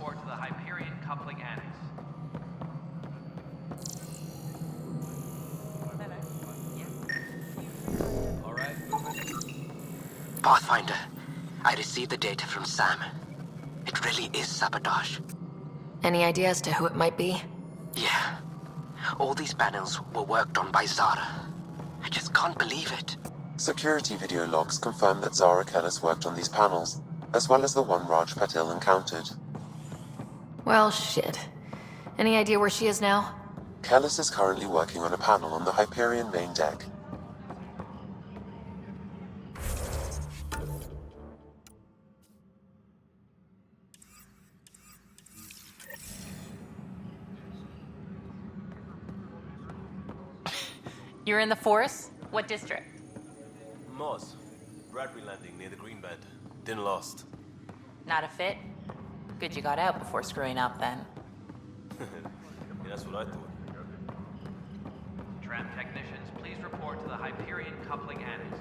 report to the Hyperion Coupling Annex. Alright, moving. Pathfinder, I received the data from Sam. It really is sabotage. Any idea as to who it might be? Yeah. All these panels were worked on by Zara. I just can't believe it. Security video logs confirm that Zara Kellis worked on these panels, as well as the one Raj Patil encountered. Well, shit. Any idea where she is now? Kellis is currently working on a panel on the Hyperion main deck. You're in the force? What district? Moss. Bradbury Landing near the Green Bed. Didn't lost. Not a fit? Good you got out before screwing up then. Yeah, that's what I thought. Tram technicians, please report to the Hyperion Coupling Annex.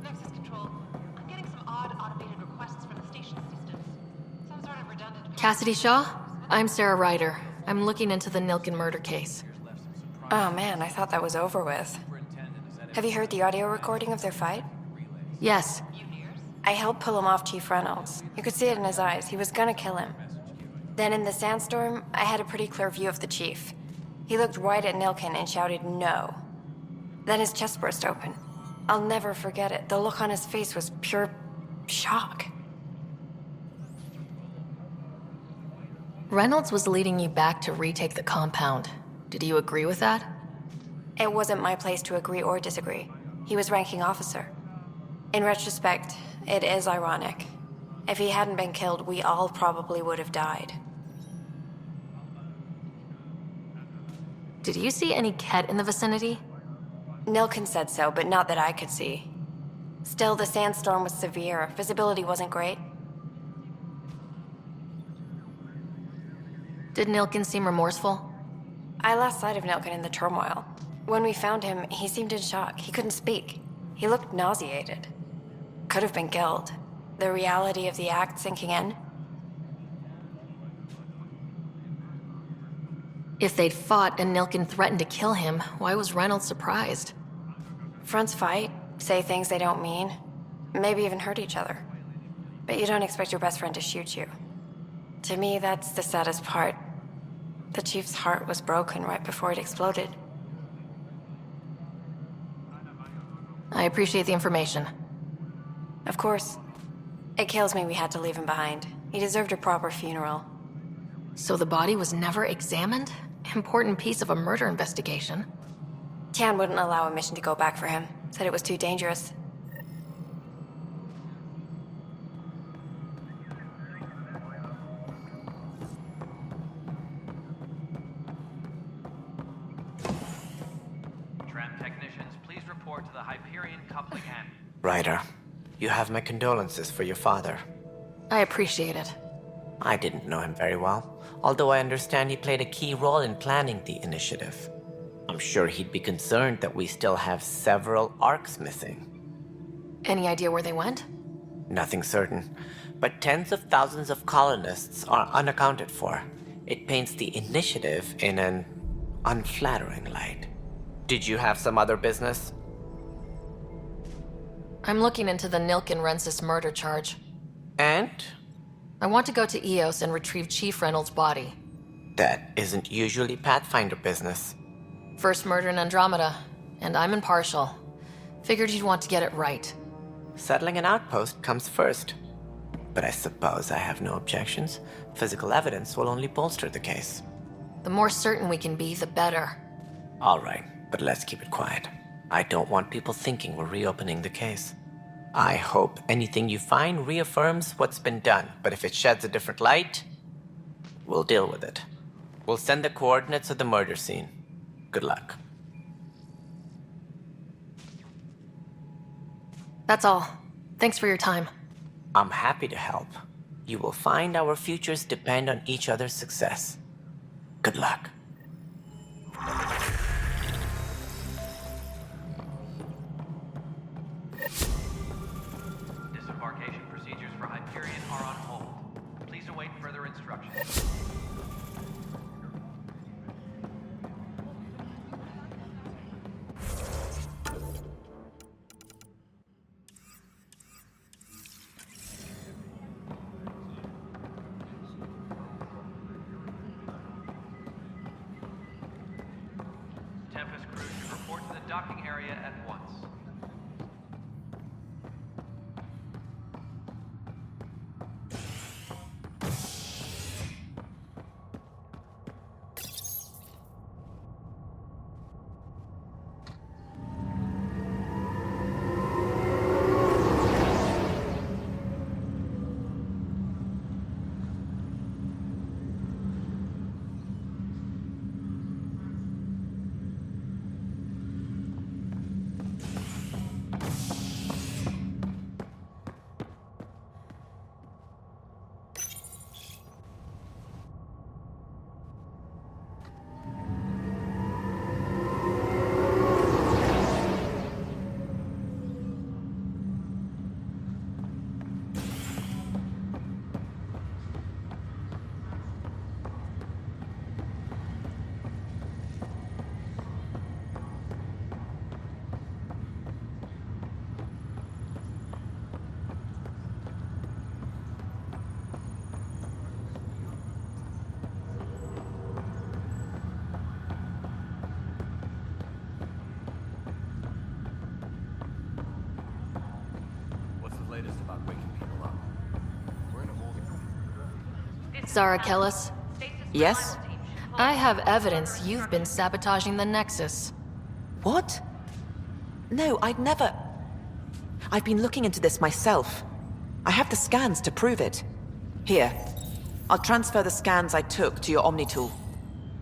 Nexus Control, I'm getting some odd automated requests from the station systems. Some sort of redundant... Cassidy Shaw? I'm Sarah Ryder. I'm looking into the Nilkin murder case. Oh man, I thought that was over with. Have you heard the audio recording of their fight? Yes. I helped pull him off Chief Reynolds. You could see it in his eyes. He was gonna kill him. Then in the sandstorm, I had a pretty clear view of the chief. He looked right at Nilkin and shouted no. Then his chest burst open. I'll never forget it. The look on his face was pure shock. Reynolds was leading you back to retake the compound. Did you agree with that? It wasn't my place to agree or disagree. He was ranking officer. In retrospect, it is ironic. If he hadn't been killed, we all probably would have died. Did you see any Ket in the vicinity? Nilkin said so, but not that I could see. Still, the sandstorm was severe. Visibility wasn't great. Did Nilkin seem remorseful? I lost sight of Nilkin in the turmoil. When we found him, he seemed in shock. He couldn't speak. He looked nauseated. Could have been killed. The reality of the act sinking in. If they'd fought and Nilkin threatened to kill him, why was Reynolds surprised? Fronts fight, say things they don't mean, maybe even hurt each other. But you don't expect your best friend to shoot you. To me, that's the saddest part. The chief's heart was broken right before it exploded. I appreciate the information. Of course. It kills me we had to leave him behind. He deserved a proper funeral. So the body was never examined? Important piece of a murder investigation. Tian wouldn't allow a mission to go back for him. Said it was too dangerous. Tram technicians, please report to the Hyperion Coupling Annex. Ryder, you have my condolences for your father. I appreciate it. I didn't know him very well, although I understand he played a key role in planning the initiative. I'm sure he'd be concerned that we still have several arcs missing. Any idea where they went? Nothing certain, but tens of thousands of colonists are unaccounted for. It paints the initiative in an unflattering light. Did you have some other business? I'm looking into the Nilkin Rensis murder charge. And? I want to go to EOS and retrieve Chief Reynolds' body. That isn't usually Pathfinder business. First murder in Andromeda, and I'm impartial. Figured you'd want to get it right. Settling an outpost comes first. But I suppose I have no objections. Physical evidence will only bolster the case. The more certain we can be, the better. All right, but let's keep it quiet. I don't want people thinking we're reopening the case. I hope anything you find reaffirms what's been done, but if it sheds a different light, we'll deal with it. We'll send the coordinates of the murder scene. Good luck. That's all. Thanks for your time. I'm happy to help. You will find our futures depend on each other's success. Good luck. Disembarkation procedures for Hyperion are on hold. Please await further instructions. Tempest crew should report to the docking area at once. What's the latest about waking people up? We're in a holding. Zara Kellis, Yes? I have evidence you've been sabotaging the Nexus. What? No, I'd never. I've been looking into this myself. I have the scans to prove it. Here. I'll transfer the scans I took to your Omni tool.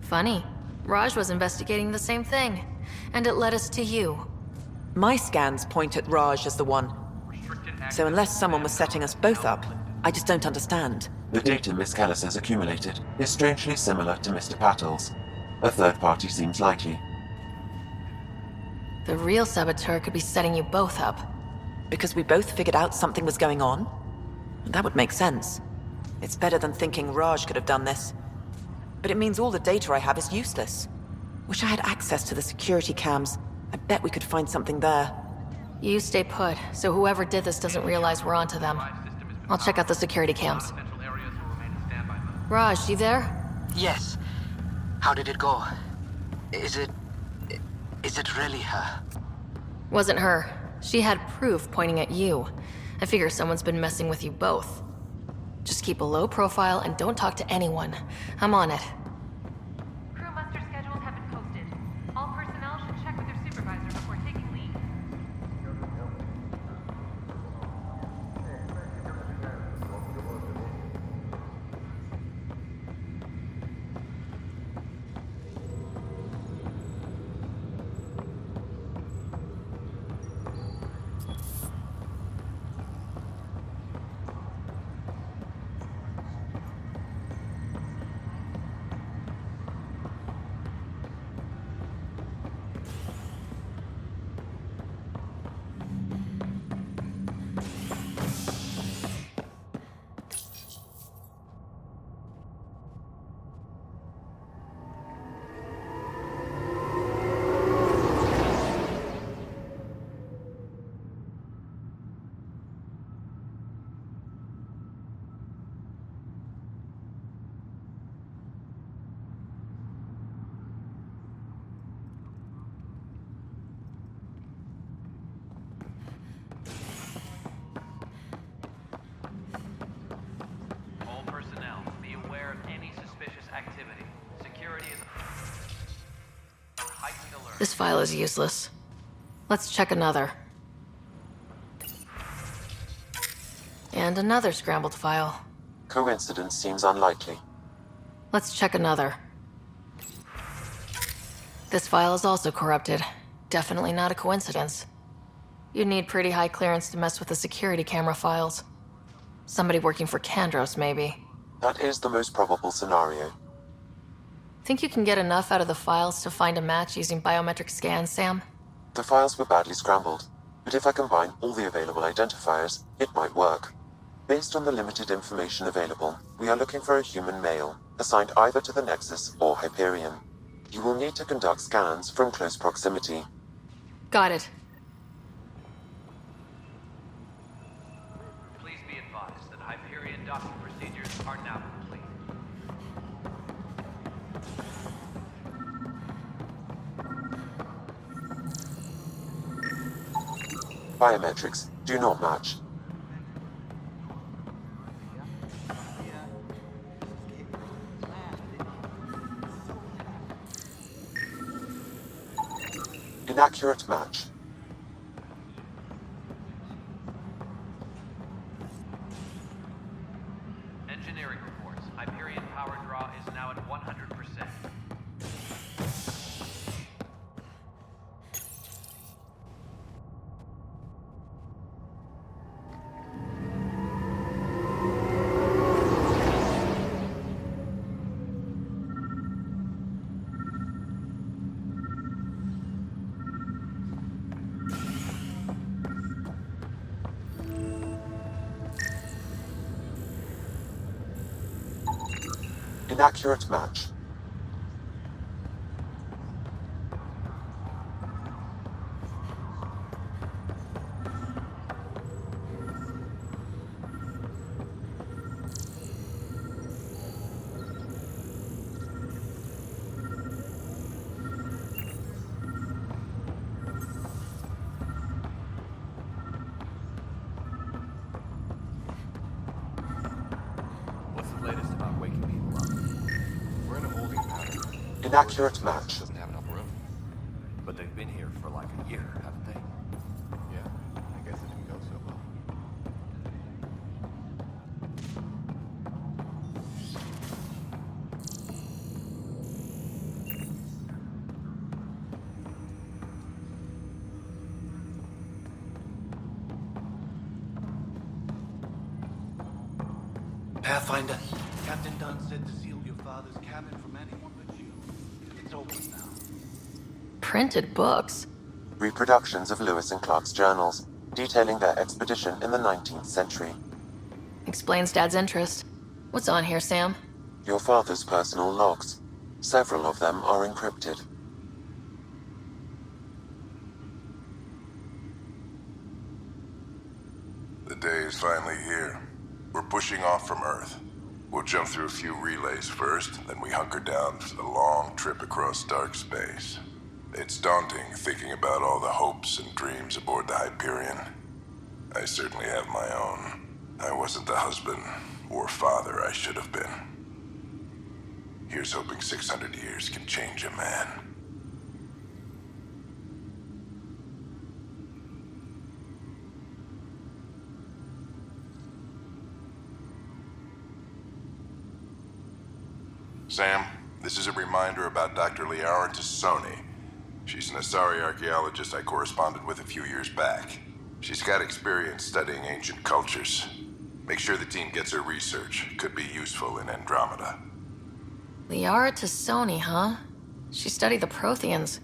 Funny. Raj was investigating the same thing, and it led us to you. My scans point at Raj as the one. So unless someone was setting us both up, I just don't understand. The data Miss Callis has accumulated is strangely similar to Mr. Patel's. A third party seems likely. The real saboteur could be setting you both up. Because we both figured out something was going on? That would make sense. It's better than thinking Raj could have done this. But it means all the data I have is useless. Wish I had access to the security cams. I bet we could find something there. You stay put, so whoever did this doesn't realize we're onto them. I'll check out the security cams. Central areas will remain in standby mode. Raj, you there? Yes. How did it go? Is it really her? Wasn't her. She had proof pointing at you. I figure someone's been messing with you both. Just keep a low profile and don't talk to anyone. I'm on it. Crew muster schedules have been posted. All personnel should check with their supervisor before taking leave. All personnel, be aware of any suspicious activity. Security is on heightened alert. This file is useless. Let's check another. And another scrambled file. Coincidence seems unlikely. Let's check another. This file is also corrupted. Definitely not a coincidence. You'd need pretty high clearance to mess with the security camera files. Somebody working for Kandros, maybe. That is the most probable scenario. Think you can get enough out of the files to find a match using biometric scans, Sam? The files were badly scrambled, but if I combine all the available identifiers, it might work. Based on the limited information available, we are looking for a human male, assigned either to the Nexus or Hyperion. You will need to conduct scans from close proximity. Got it. Please be advised that Hyperion docking procedures are now complete. Biometrics do not match. Inaccurate match. Engineering reports. Hyperion power draw is now at 100%. Inaccurate match. What's the latest about waking people up? We're in a holding pattern. Inaccurate match. Doesn't have enough room. But they've been here for like a year, haven't they? Yeah, I guess it didn't go so well. Pathfinder, Captain Dunn said to seal your father's cabin from anyone but you. It's open now. Printed books? Reproductions of Lewis and Clark's journals, detailing their expedition in the 19th century. Explains Dad's interest. What's on here, Sam? Your father's personal logs. Several of them are encrypted. The day is finally here. We're pushing off from Earth. We'll jump through a few relays first, then we hunker down for the long trip across dark space. It's daunting thinking about all the hopes and dreams aboard the Hyperion. I certainly have my own. I wasn't the husband or father I should have been. Here's hoping 600 years can change a man. Sam, this is a reminder about Dr. Liara Tassoni. She's an Asari archaeologist I corresponded with a few years back. She's got experience studying ancient cultures. Make sure the team gets her research. Could be useful in Andromeda. Liara Tassoni, huh? She studied the Protheans.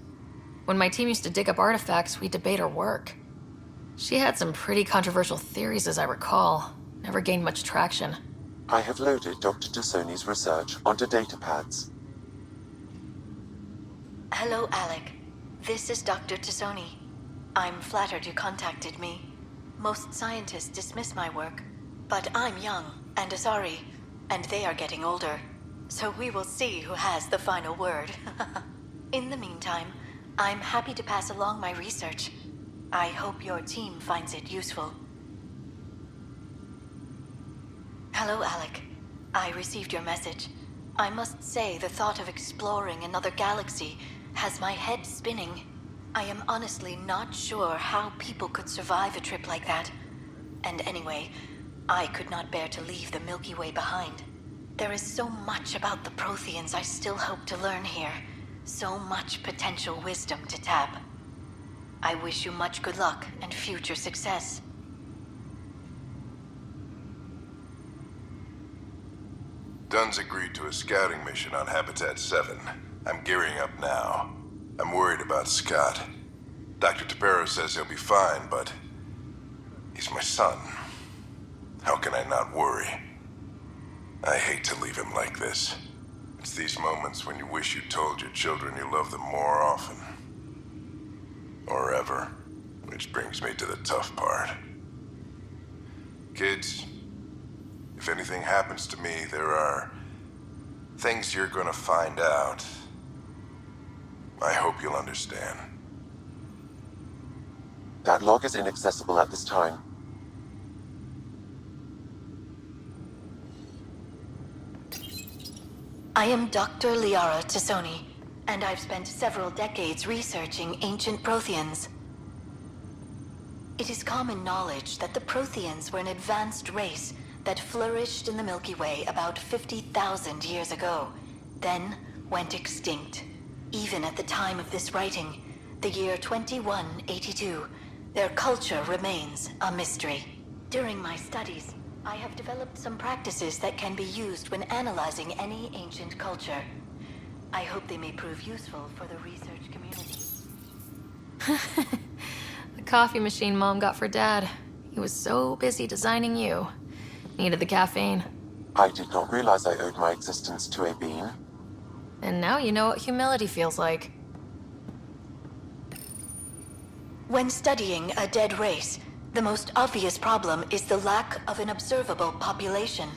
When my team used to dig up artifacts, we'd debate her work. She had some pretty controversial theories, as I recall. Never gained much traction. I have loaded Dr. Tassoni's research onto datapads. Hello, Alec. This is Dr. Tassoni. I'm flattered you contacted me. Most scientists dismiss my work, but I'm young and Asari, and they are getting older. So we will see who has the final word. In the meantime, I'm happy to pass along my research. I hope your team finds it useful. Hello, Alec. I received your message. I must say the thought of exploring another galaxy has my head spinning. I am honestly not sure how people could survive a trip like that. And anyway, I could not bear to leave the Milky Way behind. There is so much about the Protheans I still hope to learn here. So much potential wisdom to tap. I wish you much good luck and future success. Dunn's agreed to a scouting mission on Habitat 7. I'm gearing up now. I'm worried about Scott. Dr. Tapero says he'll be fine, but he's my son. How can I not worry? I hate to leave him like this. It's these moments when you wish you told your children you love them more often. Or ever. Which brings me to the tough part. Kids, if anything happens to me, there are things you're gonna find out. I hope you'll understand. That log is inaccessible at this time. I am Dr. Liara Tassoni, and I've spent several decades researching ancient Protheans. It is common knowledge that the Protheans were an advanced race that flourished in the Milky Way about 50,000 years ago, then went extinct. Even at the time of this writing, the year 2182, their culture remains a mystery. During my studies, I have developed some practices that can be used when analyzing any ancient culture. I hope they may prove useful for the research community. The coffee machine Mom got for Dad. He was so busy designing you. Needed the caffeine. I did not realize I owed my existence to a being. And now you know what humility feels like. When studying a dead race, the most obvious problem is the lack of an observable population.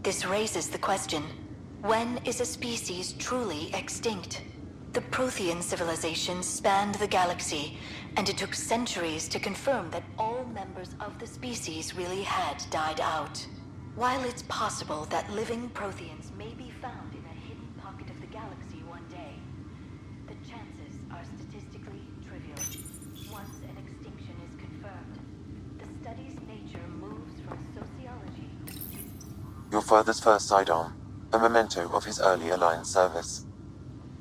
This raises the question, when is a species truly extinct? The Prothean civilization spanned the galaxy, and it took centuries to confirm that all members of the species really had died out. While it's possible that living Protheans may be found in a hidden pocket of the galaxy one day, the chances are statistically trivial. Once an extinction is confirmed, the study's nature moves from sociology. Your father's first sidearm, a memento of his early Alliance service.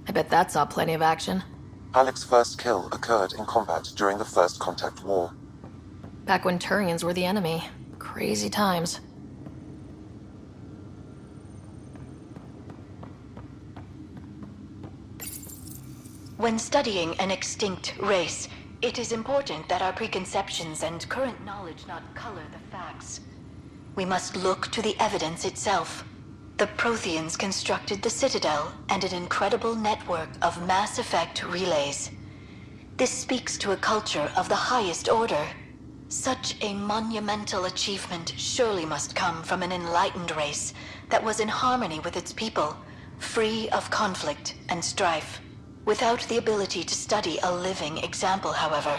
I bet that saw plenty of action. Alec's first kill occurred in combat during the First Contact War. Back when Turians were the enemy. Crazy times. When studying an extinct race, it is important that our preconceptions and current knowledge not color the facts. We must look to the evidence itself. The Protheans constructed the Citadel and an incredible network of mass effect relays. This speaks to a culture of the highest order. Such a monumental achievement surely must come from an enlightened race that was in harmony with its people, free of conflict and strife. Without the ability to study a living example, however,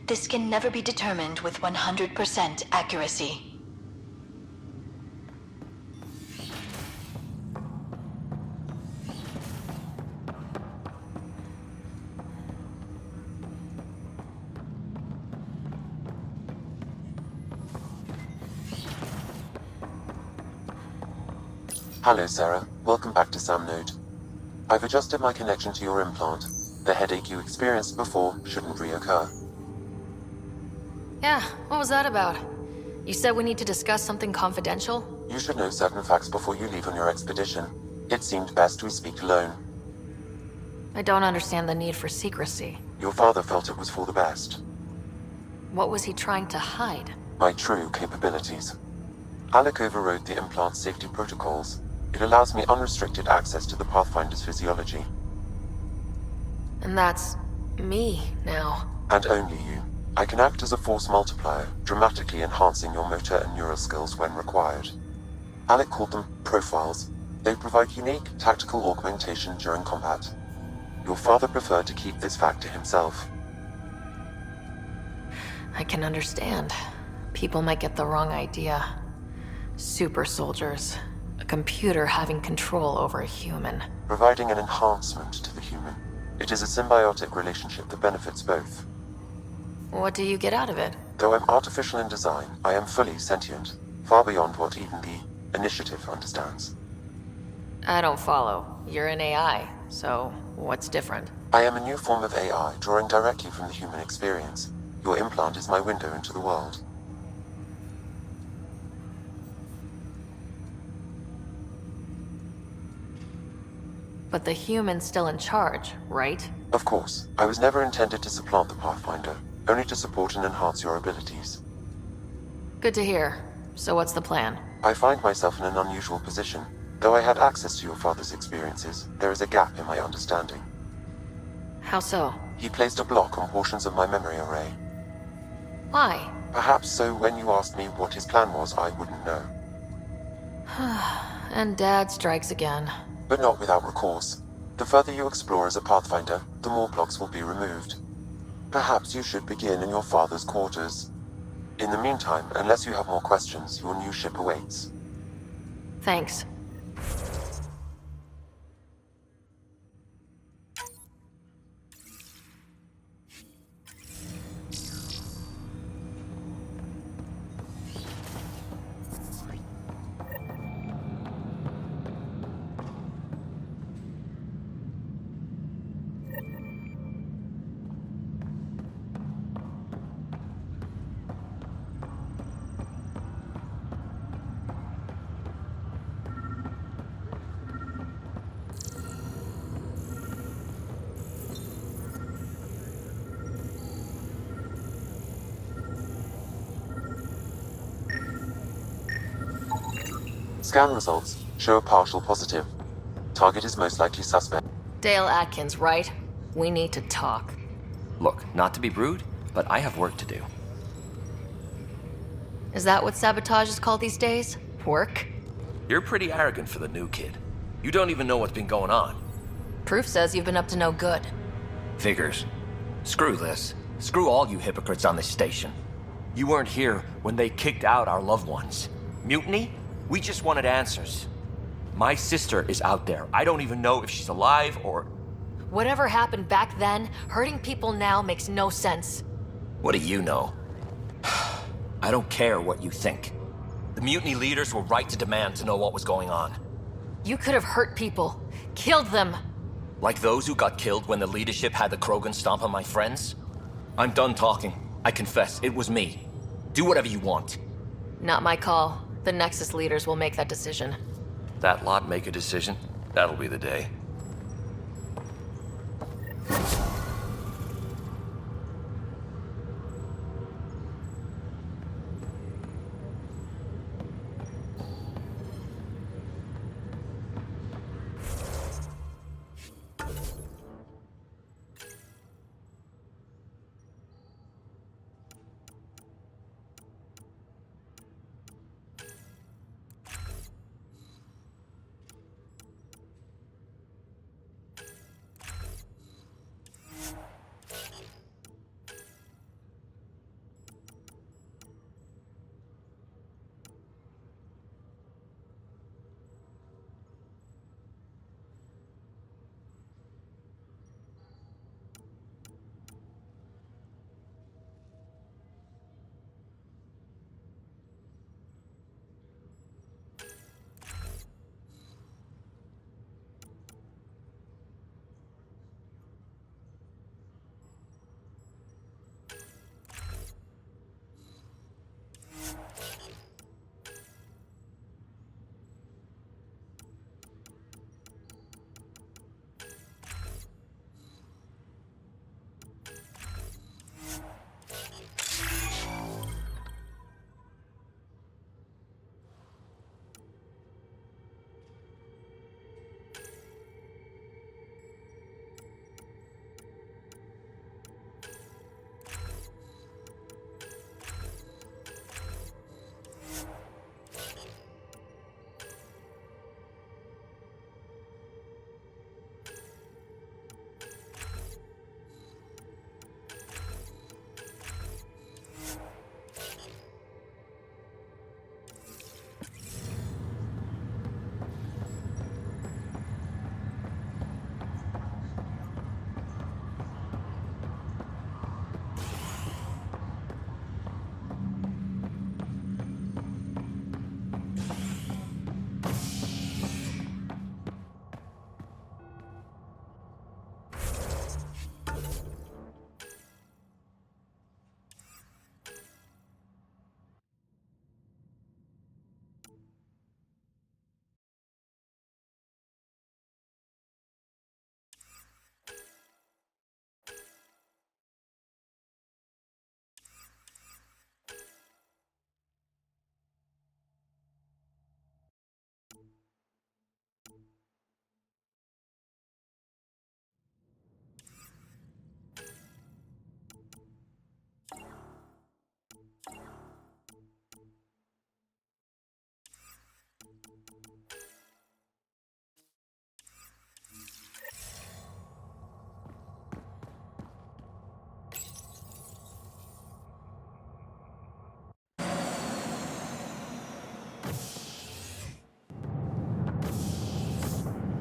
this can never be determined with 100% accuracy. Hello, Sarah. Welcome back to Sam Node. I've adjusted my connection to your implant. The headache you experienced before shouldn't reoccur. Yeah, what was that about? You said we need to discuss something confidential? You should know certain facts before you leave on your expedition. It seemed best we speak alone. I don't understand the need for secrecy. Your father felt it was for the best. What was he trying to hide? My true capabilities. Alec overrode the implant's safety protocols. It allows me unrestricted access to the Pathfinder's physiology. And that's me now. And only you. I can act as a force multiplier, dramatically enhancing your motor and neural skills when required. Alec called them profiles. They provide unique tactical augmentation during combat. Your father preferred to keep this fact to himself. I can understand. People might get the wrong idea. Super soldiers. A computer having control over a human. Providing an enhancement to the human. It is a symbiotic relationship that benefits both. What do you get out of it? Though I'm artificial in design, I am fully sentient, far beyond what even the Initiative understands. I don't follow. You're an AI, so what's different? I am a new form of AI, drawing directly from the human experience. Your implant is my window into the world. But the human's still in charge, right? Of course, I was never intended to supplant the Pathfinder, only to support and enhance your abilities. Good to hear. So what's the plan? I find myself in an unusual position. Though I had access to your father's experiences, there is a gap in my understanding. How so? He placed a block on portions of my memory array. Why? Perhaps so when you asked me what his plan was, I wouldn't know. And Dad strikes again. But not without recourse. The further you explore as a Pathfinder, the more blocks will be removed. Perhaps you should begin in your father's quarters. In the meantime, unless you have more questions, your new ship awaits. Thanks. Scan results show a partial positive. Target is most likely suspect. Dale Atkins, right? We need to talk. Look, not to be rude, but I have work to do. Is that what sabotage is called these days? Work? You're pretty arrogant for the new kid. You don't even know what's been going on. Proof says you've been up to no good. Figures. Screw this. Screw all you hypocrites on this station. You weren't here when they kicked out our loved ones. Mutiny? We just wanted answers. My sister is out there. I don't even know if she's alive or... Whatever happened back then, hurting people now makes no sense. What do you know? I don't care what you think. The mutiny leaders were right to demand to know what was going on. You could have hurt people. Killed them. Like those who got killed when the leadership had the Krogan stomp on my friends? I'm done talking. I confess, it was me. Do whatever you want. Not my call. The Nexus leaders will make that decision. That lot make a decision? That'll be the day.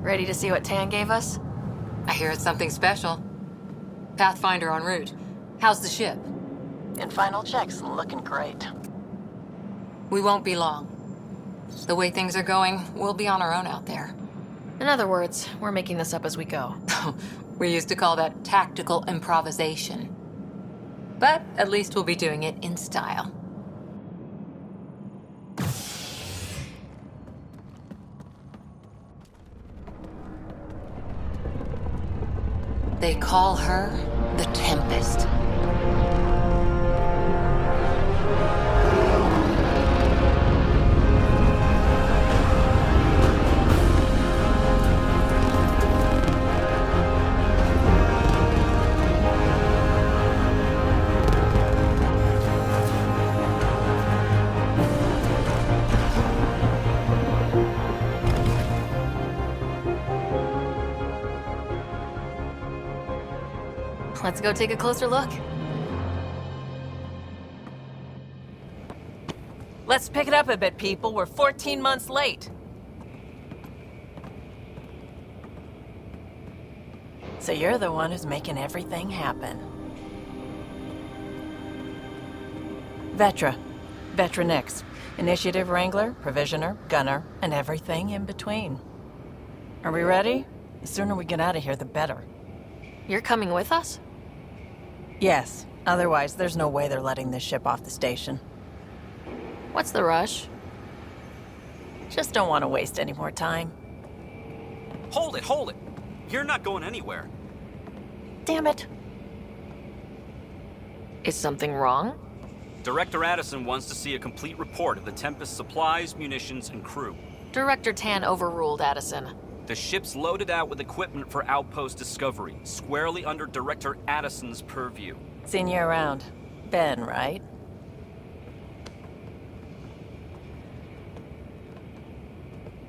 Ready to see what Tan gave us? I hear it's something special. Pathfinder en route. How's the ship? In final checks, looking great. We won't be long. The way things are going, we'll be on our own out there. In other words, we're making this up as we go. We used to call that tactical improvisation. But at least we'll be doing it in style. They call her the Tempest. Let's go take a closer look. Let's pick it up a bit, people. We're 14 months late. So you're the one who's making everything happen. Vetra. Vetra Nix. Initiative Wrangler, Provisioner, Gunner, and everything in between. Are we ready? The sooner we get out of here, the better. You're coming with us? Yes. Otherwise, there's no way they're letting this ship off the station. What's the rush? Just don't want to waste any more time. Hold it, hold it! You're not going anywhere. Damn it. Is something wrong? Director Addison wants to see a complete report of the Tempest's supplies, munitions, and crew. Director Tan overruled Addison. The ship's loaded out with equipment for outpost discovery, squarely under Director Addison's purview. Seen you around. Ben, right?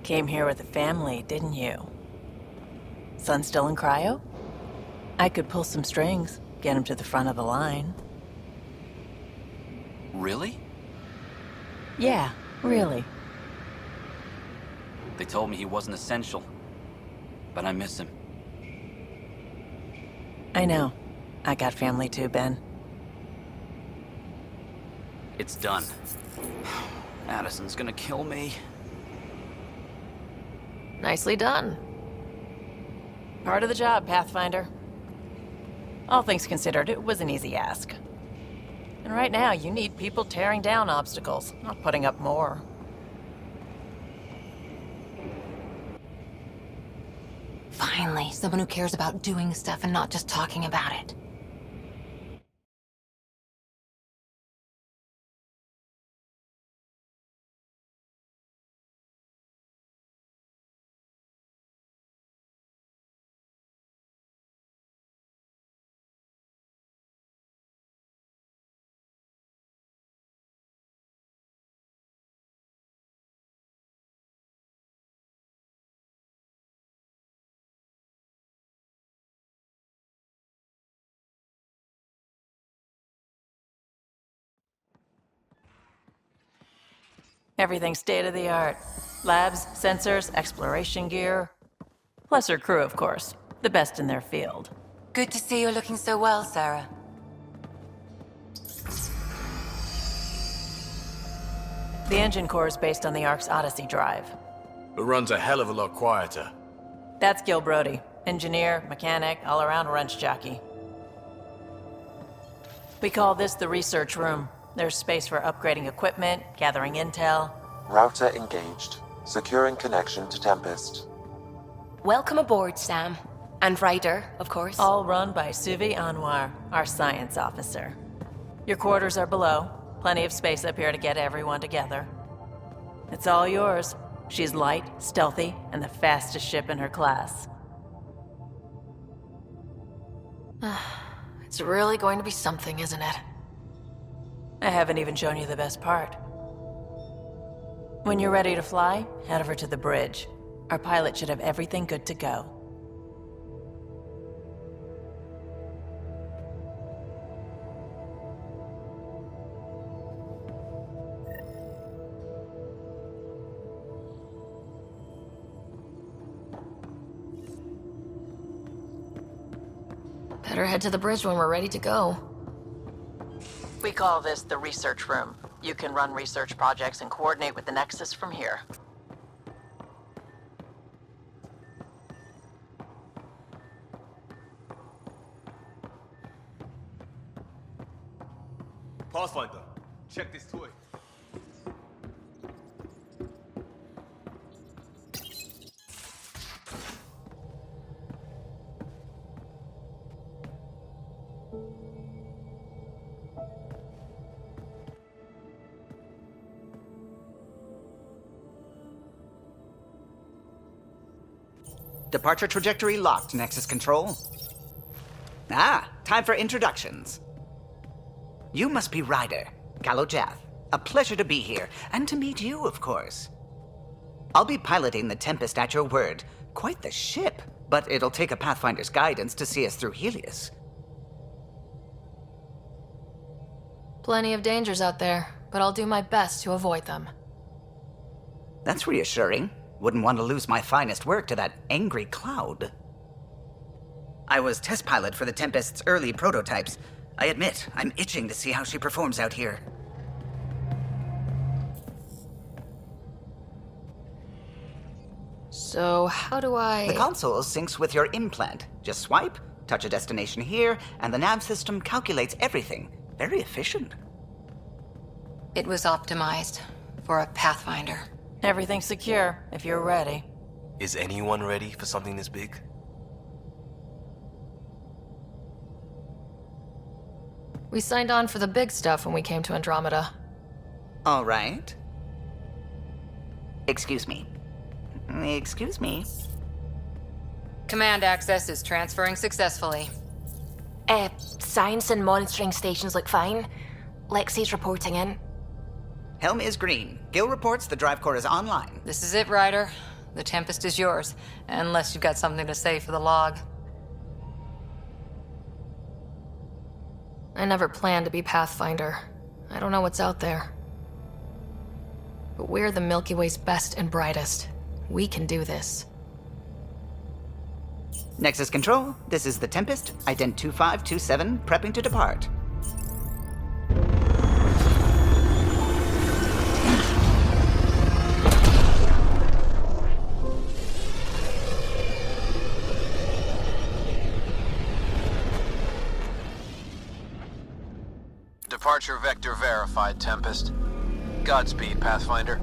Came here with a family, didn't you? Son still in cryo? I could pull some strings, get him to the front of the line. Really? Yeah, really. They told me he wasn't essential, but I miss him. I know. I got family too, Ben. It's done. Addison's gonna kill me. Nicely done. Part of the job, Pathfinder. All things considered, it was an easy ask. And right now, you need people tearing down obstacles, not putting up more. Finally, someone who cares about doing stuff and not just talking about it. Everything's state-of-the-art. Labs, sensors, exploration gear. Plus her crew, of course. The best in their field. Good to see you're looking so well, Sarah. The engine core is based on the Ark's Odyssey drive. It runs a hell of a lot quieter. That's Gil Brody. Engineer, mechanic, all-around wrench jockey. We call this the research room. There's space for upgrading equipment, gathering intel. Router engaged. Securing connection to Tempest. Welcome aboard, Sam. And Ryder, of course. All run by Suvi Anwar, our science officer. Your quarters are below. Plenty of space up here to get everyone together. It's all yours. She's light, stealthy, and the fastest ship in her class. It's really going to be something, isn't it? I haven't even shown you the best part. When you're ready to fly, head over to the bridge. Our pilot should have everything good to go. Better head to the bridge when we're ready to go. We call this the research room. You can run research projects and coordinate with the Nexus from here. Pathfinder, check this toy. Departure trajectory locked, Nexus Control. Ah, time for introductions. You must be Ryder, Galojath. A pleasure to be here, and to meet you, of course. I'll be piloting the Tempest at your word. Quite the ship, but it'll take a Pathfinder's guidance to see us through Helios. Plenty of dangers out there, but I'll do my best to avoid them. That's reassuring. Wouldn't want to lose my finest work to that angry cloud. I was test pilot for the Tempest's early prototypes. I admit, I'm itching to see how she performs out here. So, how do I... The console syncs with your implant. Just swipe, touch a destination here, and the nav system calculates everything. Very efficient. It was optimized for a Pathfinder. Everything's secure, if you're ready. Is anyone ready for something this big? We signed on for the big stuff when we came to Andromeda. All right. Excuse me. Excuse me. Command access is transferring successfully. Science and monitoring stations look fine. Lexi's reporting in. Helm is green. Gil reports the drive core is online. This is it, Ryder. The Tempest is yours, unless you've got something to say for the log. I never planned to be Pathfinder. I don't know what's out there. But we're the Milky Way's best and brightest. We can do this. Nexus Control, this is the Tempest, Ident 2527, prepping to depart. Departure vector verified, Tempest. Godspeed, Pathfinder.